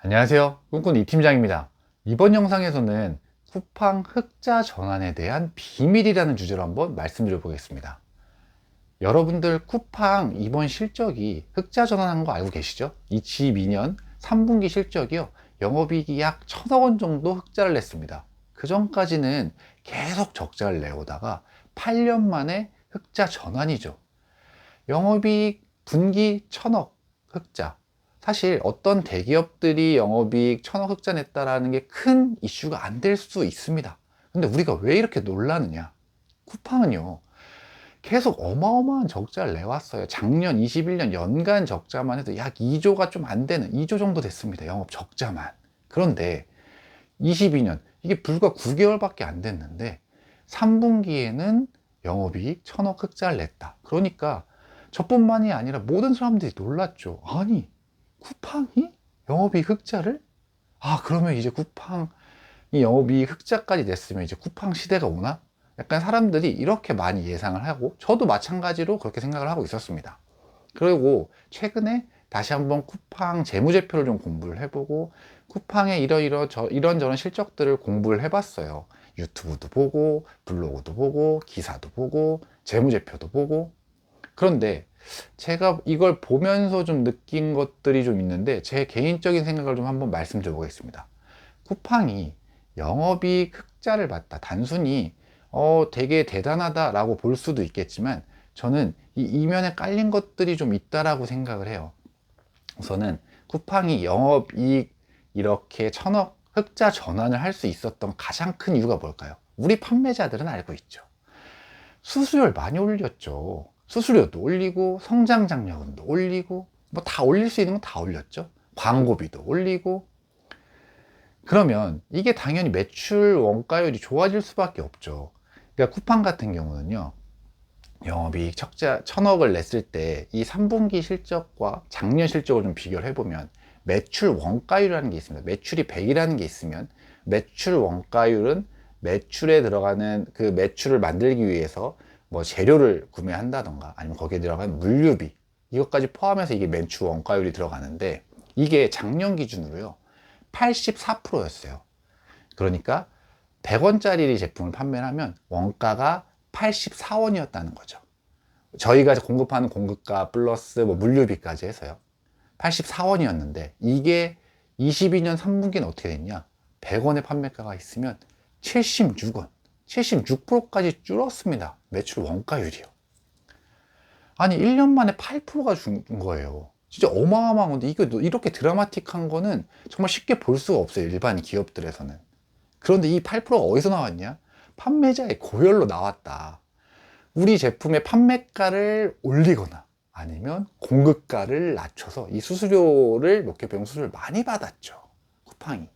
안녕하세요. 꿈꾸는 이 팀장입니다. 이번 영상에서는 쿠팡 흑자 전환에 대한 비밀이라는 주제로 한번 말씀드려 보겠습니다. 여러분들 쿠팡 이번 실적이 흑자 전환한 거 알고 계시죠? 22년 3분기 실적이요. 영업이익이 약 1,000억 원 정도 흑자를 냈습니다. 그 전까지는 계속 적자를 내오다가 8년 만에 흑자 전환이죠. 영업이익 분기 1,000억 흑자. 사실 어떤 대기업들이 영업이익 1,000억 흑자 냈다라는 게 큰 이슈가 안 될 수 있습니다. 근데 우리가 왜 이렇게 놀라느냐? 쿠팡은요, 계속 어마어마한 적자를 내왔어요. 작년 21년 연간 적자만 해도 약 2조가 좀 안 되는 2조 정도 됐습니다. 영업 적자만. 그런데 22년, 이게 불과 9개월밖에 안 됐는데 3분기에는 영업이익 1,000억 흑자를 냈다. 그러니까 저뿐만이 아니라 모든 사람들이 놀랐죠. 아니, 쿠팡이 영업이익 흑자를? 아, 그러면 이제 쿠팡이 영업이익 흑자까지 냈으면 이제 쿠팡 시대가 오나? 약간 사람들이 이렇게 많이 예상을 하고, 저도 마찬가지로 그렇게 생각을 하고 있었습니다. 그리고 최근에 다시 한번 쿠팡 재무제표를 좀 공부를 해보고, 쿠팡의 이런저런 실적들을 공부를 해봤어요. 유튜브도 보고, 블로그도 보고, 기사도 보고, 재무제표도 보고. 그런데 제가 이걸 보면서 좀 느낀 것들이 좀 있는데, 제 개인적인 생각을 좀 한번 말씀드려 보겠습니다. 쿠팡이 영업이익 흑자를 봤다. 단순히 되게 대단하다라고 볼 수도 있겠지만, 저는 이 이면에 깔린 것들이 좀 있다라고 생각을 해요. 우선은 쿠팡이 영업이익 이렇게 1,000억 흑자 전환을 할 수 있었던 가장 큰 이유가 뭘까요? 우리 판매자들은 알고 있죠. 수수료를 많이 올렸죠. 수수료도 올리고 성장 장려금도 올리고 뭐 다 올릴 수 있는 건 다 올렸죠. 광고비도 올리고. 그러면 이게 당연히 매출 원가율이 좋아질 수밖에 없죠. 그러니까 쿠팡 같은 경우는요, 영업이익 적자 1,000억을 냈을 때 이 3분기 실적과 작년 실적을 좀 비교를 해보면 매출 원가율이라는 게 있습니다. 매출이 100이라는 게 있으면 매출 원가율은 매출에 들어가는 그 매출을 만들기 위해서 뭐 재료를 구매한다던가 아니면 거기에 들어가는 물류비, 이것까지 포함해서 이게 매출 원가율이 들어가는데, 이게 작년 기준으로요 84%였어요. 그러니까 100원짜리 제품을 판매를 하면 원가가 84원이었다는 거죠. 저희가 공급하는 공급가 플러스 뭐 물류비까지 해서요 84원이었는데, 이게 22년 3분기는 어떻게 됐냐? 100원의 판매가가 있으면 76원, 76%까지 줄었습니다. 매출 원가율이요. 아니, 1년 만에 8%가 준 거예요. 진짜 어마어마한 건데, 이거 이렇게 드라마틱한 거는 정말 쉽게 볼 수가 없어요, 일반 기업들에서는. 그런데 이 8%가 어디서 나왔냐? 판매자의 고열로 나왔다. 우리 제품의 판매가를 올리거나 아니면 공급가를 낮춰서 이 수수료를, 로켓병 수수료를 많이 받았죠. 쿠팡이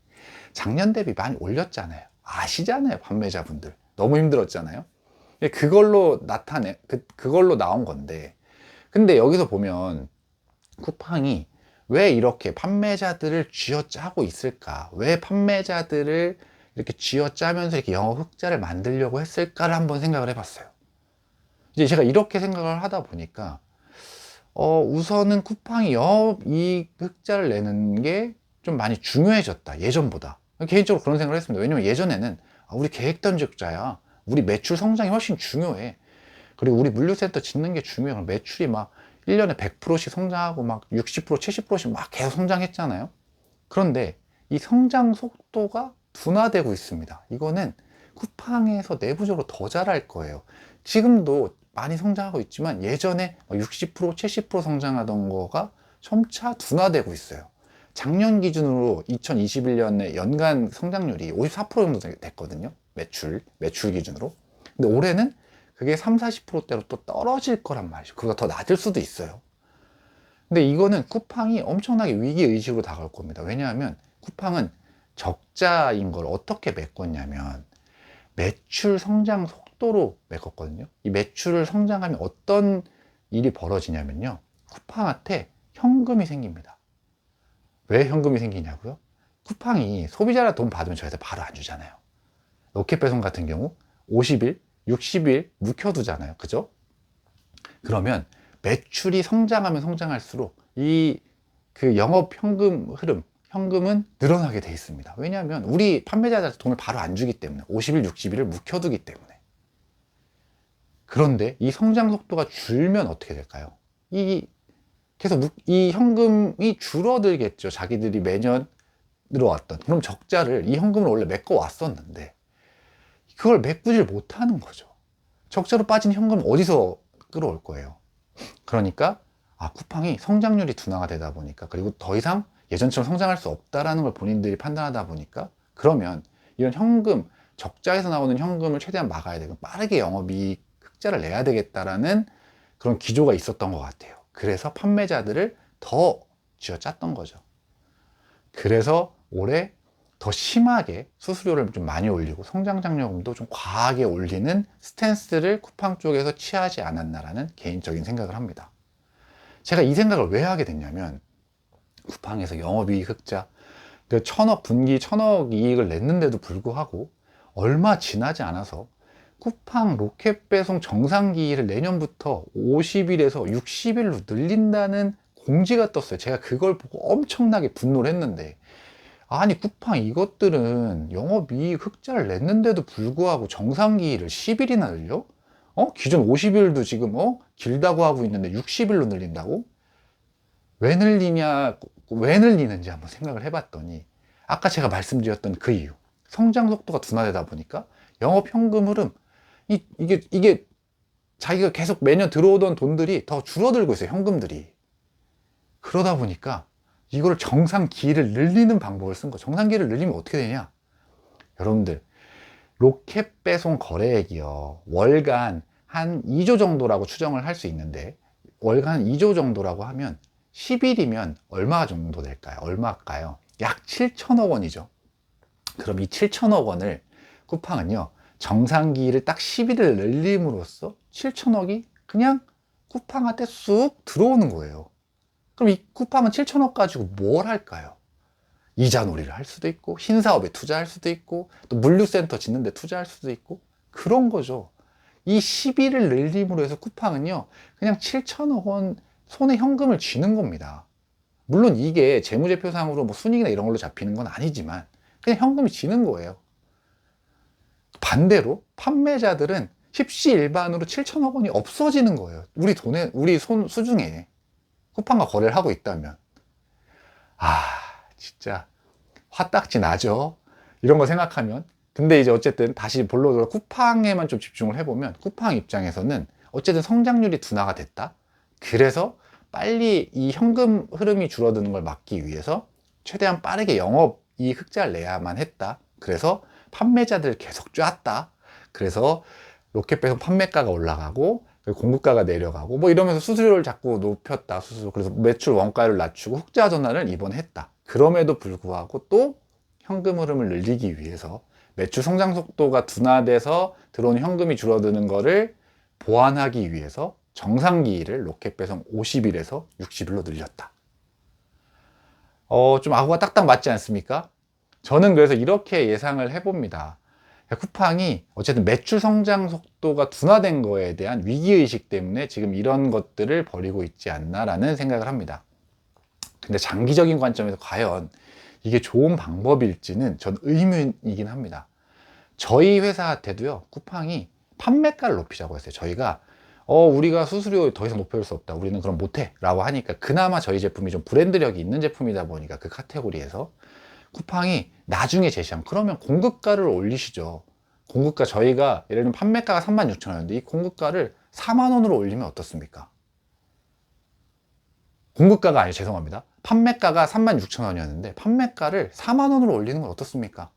작년 대비 많이 올렸잖아요. 아시잖아요, 판매자분들. 너무 힘들었잖아요. 그걸로 나온 건데, 근데 여기서 보면 쿠팡이 왜 이렇게 판매자들을 쥐어짜고 있을까? 왜 판매자들을 이렇게 쥐어짜면서 이렇게 영업 흑자를 만들려고 했을까를 한번 생각을 해봤어요. 이제 제가 이렇게 생각을 하다 보니까, 우선은 쿠팡이 영업이익 흑자를 내는 게 좀 많이 중요해졌다, 예전보다. 개인적으로 그런 생각을 했습니다. 왜냐면 예전에는 우리 계획단적자야, 우리 매출 성장이 훨씬 중요해, 그리고 우리 물류센터 짓는 게 중요해, 매출이 막 1년에 100%씩 성장하고 막 60%, 70%씩 막 계속 성장했잖아요. 그런데 이 성장 속도가 둔화되고 있습니다. 이거는 쿠팡에서 내부적으로 더 잘할 거예요. 지금도 많이 성장하고 있지만 예전에 60%, 70% 성장하던 거가 점차 둔화되고 있어요. 작년 기준으로 2021년에 연간 성장률이 54% 정도 됐거든요. 매출 기준으로. 근데 올해는 그게 3, 40%대로 또 떨어질 거란 말이죠. 그보다 더 낮을 수도 있어요. 근데 이거는 쿠팡이 엄청나게 위기의식으로 다가올 겁니다. 왜냐하면 쿠팡은 적자인 걸 어떻게 메꿨냐면 매출 성장 속도로 메꿨거든요. 이 매출을 성장하면 어떤 일이 벌어지냐면요, 쿠팡한테 현금이 생깁니다. 왜 현금이 생기냐고요? 쿠팡이 소비자라 돈 받으면 저희한테 바로 안 주잖아요. 로켓배송 같은 경우 50일, 60일 묵혀두잖아요. 그죠? 그러면 매출이 성장하면 성장할수록 이 그 영업 현금 흐름, 현금은 늘어나게 돼 있습니다. 왜냐하면 우리 판매자들한테 돈을 바로 안 주기 때문에 50일, 60일을 묵혀두기 때문에. 그런데 이 성장 속도가 줄면 어떻게 될까요? 계속 이 현금이 줄어들겠죠. 자기들이 매년 늘어왔던. 그럼 적자를, 이 현금을 원래 메꿔 왔었는데 그걸 메꾸질 못하는 거죠. 적자로 빠진 현금 어디서 끌어올 거예요? 그러니까 쿠팡이 성장률이 둔화가 되다 보니까, 그리고 더 이상 예전처럼 성장할 수 없다라는 걸 본인들이 판단하다 보니까, 그러면 이런 현금, 적자에서 나오는 현금을 최대한 막아야 되고 빠르게 영업이익 흑자를 내야 되겠다라는 그런 기조가 있었던 것 같아요. 그래서 판매자들을 더 쥐어짰던 거죠. 그래서 올해 더 심하게 수수료를 좀 많이 올리고 성장 장려금도 좀 과하게 올리는 스탠스를 쿠팡 쪽에서 취하지 않았나라는 개인적인 생각을 합니다. 제가 이 생각을 왜 하게 됐냐면, 쿠팡에서 영업이익 흑자, 그 분기 1000억 이익을 냈는데도 불구하고 얼마 지나지 않아서 쿠팡 로켓 배송 정상기일을 내년부터 50일에서 60일로 늘린다는 공지가 떴어요. 제가 그걸 보고 엄청나게 분노를 했는데, 아니 쿠팡 이것들은 영업이익 흑자를 냈는데도 불구하고 정상기일을 10일이나 늘려? 기존 50일도 지금 길다고 하고 있는데 60일로 늘린다고? 왜 늘리는지 한번 생각을 해봤더니, 아까 제가 말씀드렸던 그 이유, 성장 속도가 둔화되다 보니까 영업 현금 흐름, 이게 자기가 계속 매년 들어오던 돈들이 더 줄어들고 있어요, 현금들이. 그러다 보니까 이거를 정상기일을 늘리는 방법을 쓴 거예요. 정상기일을 늘리면 어떻게 되냐? 여러분들, 로켓 배송 거래액이요, 월간 한 2조 정도라고 추정을 할 수 있는데, 월간 2조 정도라고 하면 10일이면 얼마 정도 될까요? 얼마일까요? 약 7천억 원이죠. 그럼 이 7천억 원을 쿠팡은요, 정상기일을 딱 10일을 늘림으로써 7천억이 그냥 쿠팡한테 쑥 들어오는 거예요. 그럼 이 쿠팡은 7천억 가지고 뭘 할까요? 이자 놀이를 할 수도 있고, 신사업에 투자할 수도 있고, 또 물류센터 짓는 데 투자할 수도 있고, 그런 거죠. 이 10일을 늘림으로 해서 쿠팡은요, 그냥 7천억 원 손에 현금을 쥐는 겁니다. 물론 이게 재무제표상으로 뭐 순이익이나 이런 걸로 잡히는 건 아니지만 그냥 현금이 쥐는 거예요. 반대로 판매자들은 십시일반으로 7천억 원이 없어지는 거예요. 우리 수중에 쿠팡과 거래를 하고 있다면. 진짜 화딱지 나죠, 이런 거 생각하면. 근데 이제 어쨌든 다시 본론으로 쿠팡에만 좀 집중을 해보면, 쿠팡 입장에서는 어쨌든 성장률이 둔화가 됐다. 그래서 빨리 이 현금 흐름이 줄어드는 걸 막기 위해서 최대한 빠르게 영업이익 흑자를 내야만 했다. 그래서 판매자들을 계속 쪼았다. 그래서 로켓 배송 판매가가 올라가고 공급가가 내려가고 뭐 이러면서 수수료를 자꾸 높였다. 그래서 매출 원가를 낮추고 흑자 전환을 이번에 했다. 그럼에도 불구하고 또 현금 흐름을 늘리기 위해서 매출 성장 속도가 둔화돼서 들어오는 현금이 줄어드는 거를 보완하기 위해서 정상기일을 로켓 배송 50일에서 60일로 늘렸다. 좀 아구가 딱딱 맞지 않습니까? 저는 그래서 이렇게 예상을 해봅니다. 쿠팡이 어쨌든 매출 성장 속도가 둔화된 거에 대한 위기의식 때문에 지금 이런 것들을 벌이고 있지 않나라는 생각을 합니다. 근데 장기적인 관점에서 과연 이게 좋은 방법일지는 전 의문이긴 합니다. 저희 회사한테도요, 쿠팡이 판매가를 높이자고 했어요. 저희가 우리가 수수료 더 이상 높여줄 수 없다, 우리는 그럼 못해 라고 하니까, 그나마 저희 제품이 좀 브랜드력이 있는 제품이다 보니까 그 카테고리에서 쿠팡이 나중에 제시한, 그러면 공급가를 올리시죠. 공급가, 저희가 예를 들면 판매가가 36,000원인데 이 공급가를 4만 원으로 올리면 어떻습니까? 공급가가 아니에요, 죄송합니다. 판매가가 36,000원이었는데 판매가를 4만 원으로 올리는 건 어떻습니까?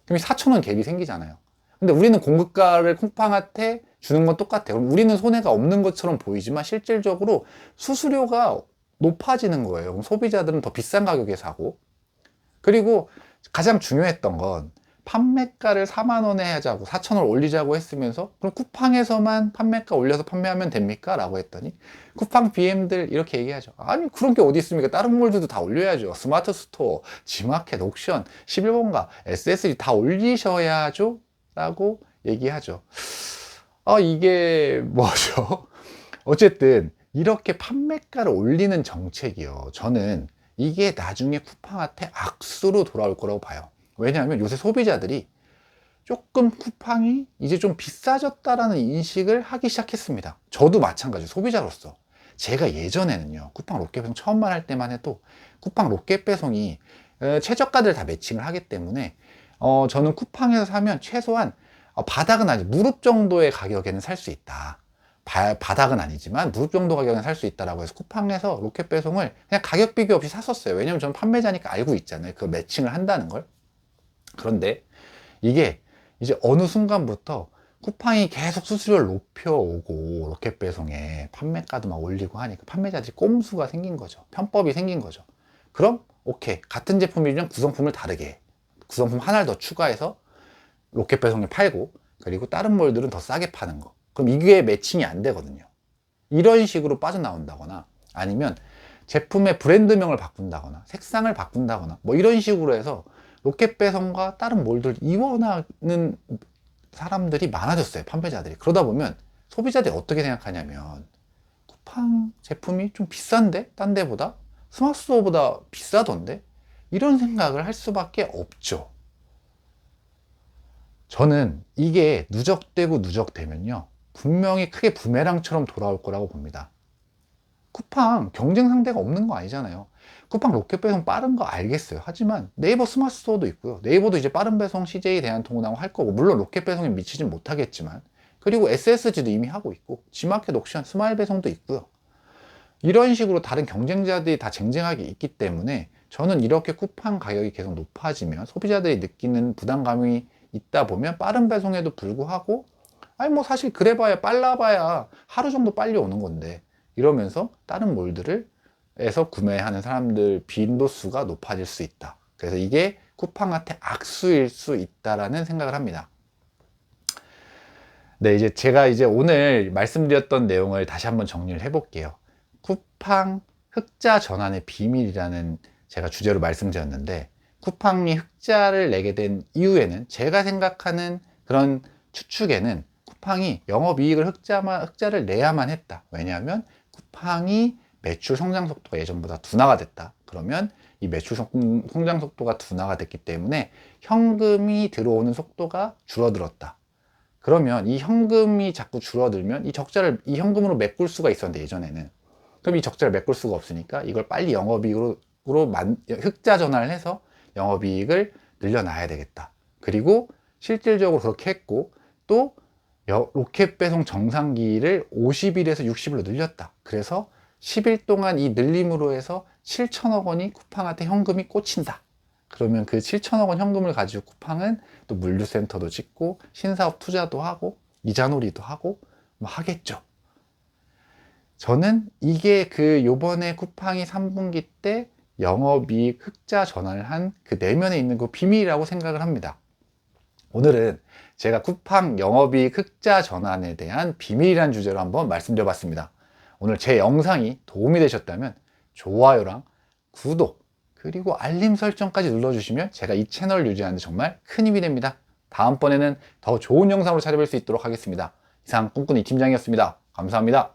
그럼 4,000원 갭이 생기잖아요. 근데 우리는 공급가를 쿠팡한테 주는 건 똑같아요. 그럼 우리는 손해가 없는 것처럼 보이지만 실질적으로 수수료가 높아지는 거예요. 그럼 소비자들은 더 비싼 가격에 사고, 그리고 가장 중요했던 건 판매가를 4만 원에 하자고 4,000원 올리자고 했으면서, 그럼 쿠팡에서만 판매가 올려서 판매하면 됩니까? 라고 했더니 쿠팡 BM들 이렇게 얘기하죠. 아니 그런 게 어디 있습니까? 다른 몰들도 다 올려야죠. 스마트 스토어, 지마켓, 옥션, 11번가, SSD 다 올리셔야죠 라고 얘기하죠. 이게 뭐죠? 어쨌든 이렇게 판매가를 올리는 정책이요, 저는 이게 나중에 쿠팡한테 악수로 돌아올 거라고 봐요. 왜냐하면 요새 소비자들이 조금 쿠팡이 이제 좀 비싸졌다라는 인식을 하기 시작했습니다. 저도 마찬가지 소비자로서 제가 예전에는요 쿠팡 롯데배송 처음 말할 때만 해도 쿠팡 롯데배송이 최저가들 다 매칭을 하기 때문에 저는 쿠팡에서 사면 최소한 바닥은 아니 무릎 정도의 가격에는 살 수 있다. 바닥은 아니지만 무릎 정도 가격은 살 수 있다라고 해서 쿠팡에서 로켓 배송을 그냥 가격 비교 없이 샀었어요. 왜냐면 저는 판매자니까 알고 있잖아요. 그 매칭을 한다는 걸. 그런데 이게 이제 어느 순간부터 쿠팡이 계속 수수료를 높여오고 로켓 배송에 판매가도 막 올리고 하니까 판매자들이 꼼수가 생긴 거죠. 편법이 생긴 거죠. 그럼 오케이, 같은 제품이면 구성품을 다르게 해. 구성품 하나를 더 추가해서 로켓 배송에 팔고, 그리고 다른 몰들은 더 싸게 파는 거. 그럼 이게 매칭이 안 되거든요. 이런 식으로 빠져나온다거나 아니면 제품의 브랜드명을 바꾼다거나 색상을 바꾼다거나 뭐 이런 식으로 해서 로켓 배송과 다른 몰들 이원하는 사람들이 많아졌어요. 판매자들이. 그러다 보면 소비자들이 어떻게 생각하냐면 쿠팡 제품이 좀 비싼데? 딴 데보다? 스마트스토어보다 비싸던데? 이런 생각을 할 수밖에 없죠. 저는 이게 누적되고 누적되면요 분명히 크게 부메랑처럼 돌아올 거라고 봅니다. 쿠팡 경쟁 상대가 없는 거 아니잖아요. 쿠팡 로켓 배송 빠른 거 알겠어요. 하지만 네이버 스마트 스토어도 있고요. 네이버도 이제 빠른 배송 CJ 대한통운하고 할 거고, 물론 로켓 배송에 미치진 못하겠지만, 그리고 SSG도 이미 하고 있고 지마켓 옥션 스마일 배송도 있고요. 이런 식으로 다른 경쟁자들이 다 쟁쟁하게 있기 때문에 저는 이렇게 쿠팡 가격이 계속 높아지면 소비자들이 느끼는 부담감이 있다 보면 빠른 배송에도 불구하고 아니 뭐 사실 그래봐야 빨라봐야 하루 정도 빨리 오는 건데 이러면서 다른 몰들을 에서 구매하는 사람들 빈도수가 높아질 수 있다. 그래서 이게 쿠팡한테 악수일 수 있다라는 생각을 합니다. 네, 이제 제가 이제 오늘 말씀드렸던 내용을 다시 한번 정리를 해볼게요. 쿠팡 흑자 전환의 비밀이라는 제가 주제로 말씀드렸는데, 쿠팡이 흑자를 내게 된 이유에는 제가 생각하는 그런 추측에는 쿠팡이 영업이익을 흑자를 내야만 했다. 왜냐하면 쿠팡이 매출 성장 속도가 예전보다 둔화가 됐다. 그러면 이 매출 성장 속도가 둔화가 됐기 때문에 현금이 들어오는 속도가 줄어들었다. 그러면 이 현금이 자꾸 줄어들면 이 적자를 이 현금으로 메꿀 수가 있었는데 예전에는, 그럼 이 적자를 메꿀 수가 없으니까 이걸 빨리 영업이익으로 흑자 전환을 해서 영업이익을 늘려놔야 되겠다. 그리고 실질적으로 그렇게 했고, 또 로켓 배송 정상기를 50일에서 60일로 늘렸다. 그래서 10일 동안 이 늘림으로 해서 7천억 원이 쿠팡한테 현금이 꽂힌다. 그러면 그 7천억 원 현금을 가지고 쿠팡은 또 물류센터도 짓고 신사업 투자도 하고 이자놀이도 하고 뭐 하겠죠. 저는 이게 그 요번에 쿠팡이 3분기 때 영업이익 흑자 전환을 한 그 내면에 있는 그 비밀이라고 생각을 합니다. 오늘은 제가 쿠팡 영업이익 흑자 전환에 대한 비밀이라는 주제로 한번 말씀드려 봤습니다. 오늘 제 영상이 도움이 되셨다면 좋아요랑 구독 그리고 알림 설정까지 눌러주시면 제가 이 채널 유지하는 데 정말 큰 힘이 됩니다. 다음번에는 더 좋은 영상으로 찾아뵐 수 있도록 하겠습니다. 이상 꿈꾸는 이 팀장이었습니다. 감사합니다.